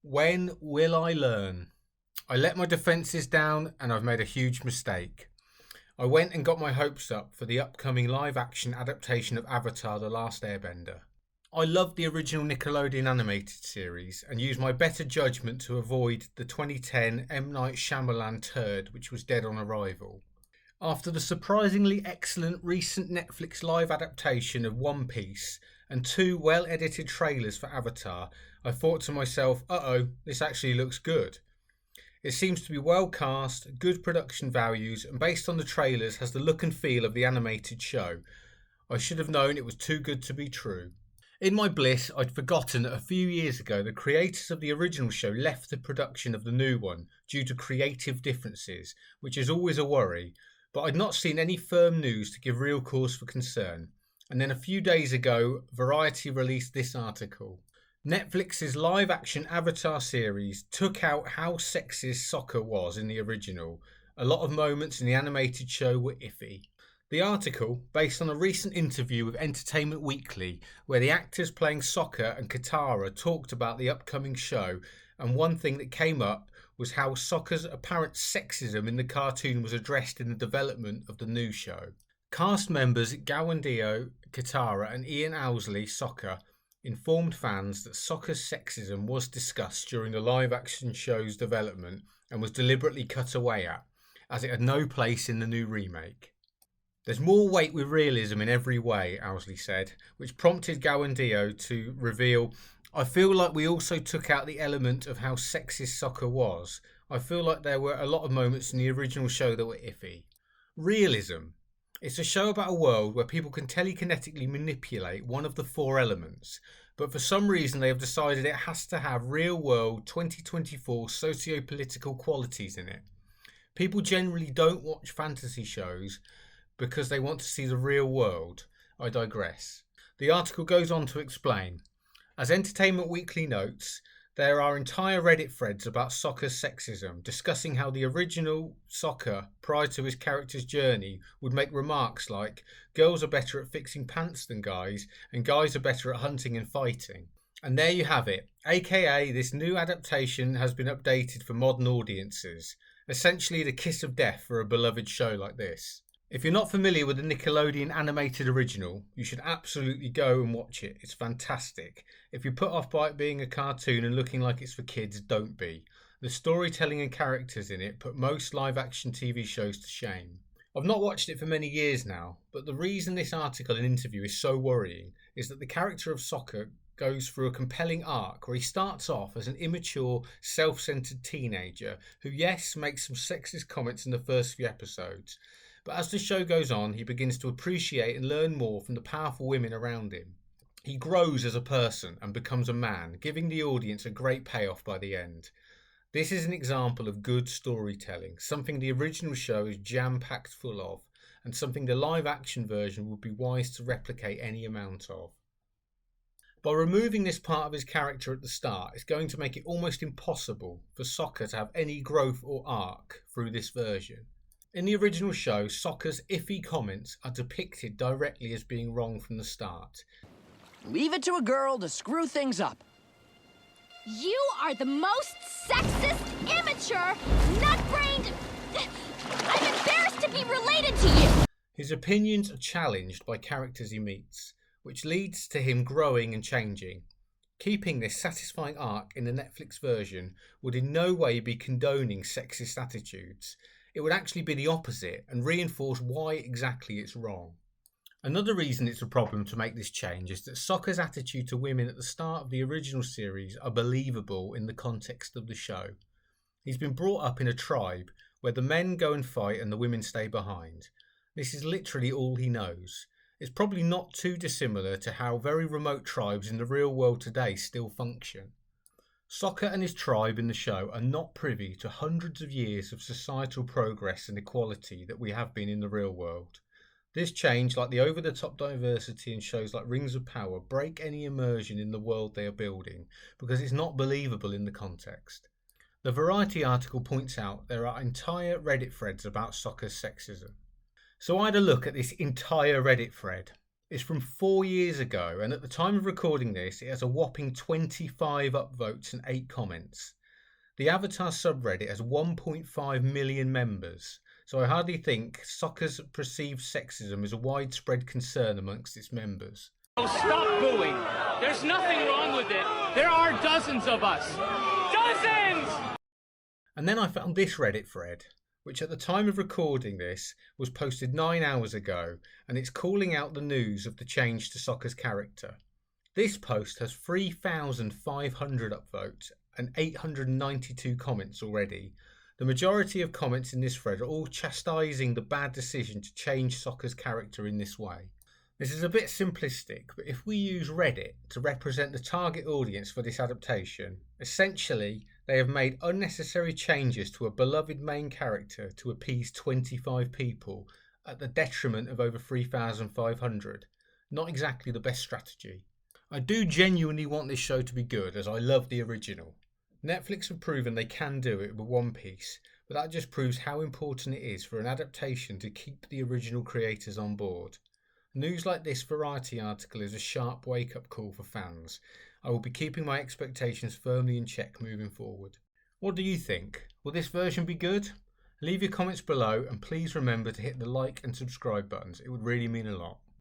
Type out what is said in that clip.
When will I learn? I let my defences down and I've made a huge mistake. I went and got my hopes up for the upcoming live action adaptation of Avatar: The Last Airbender. I loved the original Nickelodeon animated series and used my better judgment to avoid the 2010 M. Night Shyamalan turd which was dead on arrival. After the surprisingly excellent recent Netflix live adaptation of One Piece and two well-edited trailers for Avatar, I thought to myself, this actually looks good. It seems to be well cast, good production values, and based on the trailers has the look and feel of the animated show. I should have known it was too good to be true. In my bliss, I'd forgotten that a few years ago the creators of the original show left the production of the new one due to creative differences, which is always a worry, but I'd not seen any firm news to give real cause for concern. And then a few days ago, Variety released this article. Netflix's live-action Avatar series took out how sexist Sokka was in the original. A lot of moments in the animated show were iffy. The article, based on a recent interview with Entertainment Weekly, where the actors playing Sokka and Katara talked about the upcoming show, and one thing that came up was how Sokka's apparent sexism in the cartoon was addressed in the development of the new show. Cast members Gawandio, Katara and Ian Owsley, Sokka, informed fans that Sokka's sexism was discussed during the live-action show's development and was deliberately cut away at, as it had no place in the new remake. There's more weight with realism in every way, Owsley said, which prompted Gawandio to reveal, I feel like we also took out the element of how sexist Sokka was. I feel like there were a lot of moments in the original show that were iffy. Realism. It's a show about a world where people can telekinetically manipulate one of the four elements, but for some reason they have decided it has to have real-world 2024 socio-political qualities in it. People generally don't watch fantasy shows because they want to see the real world. I digress. The article goes on to explain. As Entertainment Weekly notes, there are entire Reddit threads about Sokka's sexism, discussing how the original Sokka, prior to his character's journey, would make remarks like, girls are better at fixing pants than guys, and guys are better at hunting and fighting. And there you have it, aka this new adaptation has been updated for modern audiences, essentially the kiss of death for a beloved show like this. If you're not familiar with the Nickelodeon animated original, you should absolutely go and watch it. It's fantastic. If you're put off by it being a cartoon and looking like it's for kids, don't be. The storytelling and characters in it put most live-action TV shows to shame. I've not watched it for many years now, but the reason this article and interview is so worrying is that the character of Sokka goes through a compelling arc where he starts off as an immature, self-centered teenager who, yes, makes some sexist comments in the first few episodes. But as the show goes on, he begins to appreciate and learn more from the powerful women around him. He grows as a person and becomes a man, giving the audience a great payoff by the end. This is an example of good storytelling, something the original show is jam-packed full of, and something the live-action version would be wise to replicate any amount of. By removing this part of his character at the start, it's going to make it almost impossible for Sokka to have any growth or arc through this version. In the original show, Sokka's iffy comments are depicted directly as being wrong from the start. Leave it to a girl to screw things up. You are the most sexist, immature, nut-brained... I'm embarrassed to be related to you! His opinions are challenged by characters he meets, which leads to him growing and changing. Keeping this satisfying arc in the Netflix version would in no way be condoning sexist attitudes. It would actually be the opposite and reinforce why exactly it's wrong. Another reason it's a problem to make this change is that Sokka's attitude to women at the start of the original series are believable in the context of the show. He's been brought up in a tribe where the men go and fight and the women stay behind. This is literally all he knows. It's probably not too dissimilar to how very remote tribes in the real world today still function. Sokka and his tribe in the show are not privy to hundreds of years of societal progress and equality that we have been in the real world. This change, like the over-the-top diversity in shows like Rings of Power, break any immersion in the world they are building because it's not believable in the context. The Variety article points out there are entire Reddit threads about Sokka's sexism. So I had a look at this entire Reddit thread. It's from 4 years ago, and at the time of recording this, it has a whopping 25 upvotes and 8 comments. The Avatar subreddit has 1.5 million members, so I hardly think Sokka's perceived sexism is a widespread concern amongst its members. Oh, stop booing. There's nothing wrong with it. There are dozens of us. Dozens! And then I found this Reddit thread, which at the time of recording this was posted 9 hours ago, and it's calling out the news of the change to Sokka's character. This post has 3,500 upvotes and 892 comments already. The majority of comments in this thread are all chastising the bad decision to change Sokka's character in this way. This is a bit simplistic, but if we use Reddit to represent the target audience for this adaptation, essentially they have made unnecessary changes to a beloved main character to appease 25 people at the detriment of over 3,500. Not exactly the best strategy. I do genuinely want this show to be good, as I love the original. Netflix have proven they can do it with One Piece, but that just proves how important it is for an adaptation to keep the original creators on board. News like this Variety article is a sharp wake-up call for fans. I will be keeping my expectations firmly in check moving forward. What do you think? Will this version be good? Leave your comments below, and please remember to hit the like and subscribe buttons. It would really mean a lot.